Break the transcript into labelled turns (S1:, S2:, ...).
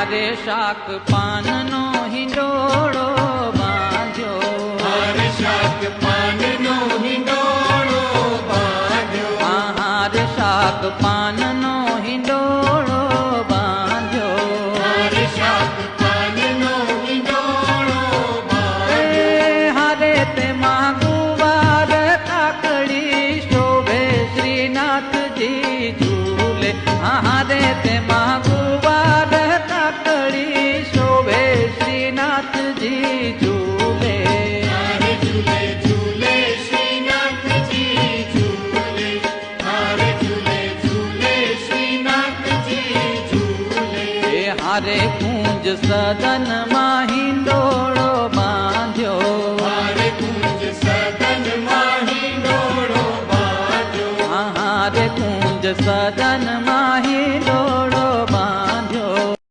S1: હારે શાક પાનનો હિંડોળો બાંધ્યો,
S2: હારે શાક પાનનો હિંડોળો બાંધ્યો,
S1: હારે શાક પાનનો હિંડોળો બાંધ્યો,
S2: હારે શાક પાનનો હિંડોળો બાંધ્યો.
S1: હારે તેમાં ગુવાર કાકડી શોભે શ્રીનાથજી ઝૂલે, હારે તેમાં ગુવાર કાકડી શોભે શ્રીનાથજી ઝૂલે.
S2: હારે ઝૂલે ઝૂલે શ્રીનાથજી ઝૂલે, હારે ઝૂલે ઝૂલે શ્રીનાથજી ઝૂલે.
S1: હારે કુંજ સદનમાં હિંડોળો બાંધ્યો,
S2: હારે કુંજ સદનમાં હિંડોળો બાંધ્યો,
S1: હારે કુંજ સદન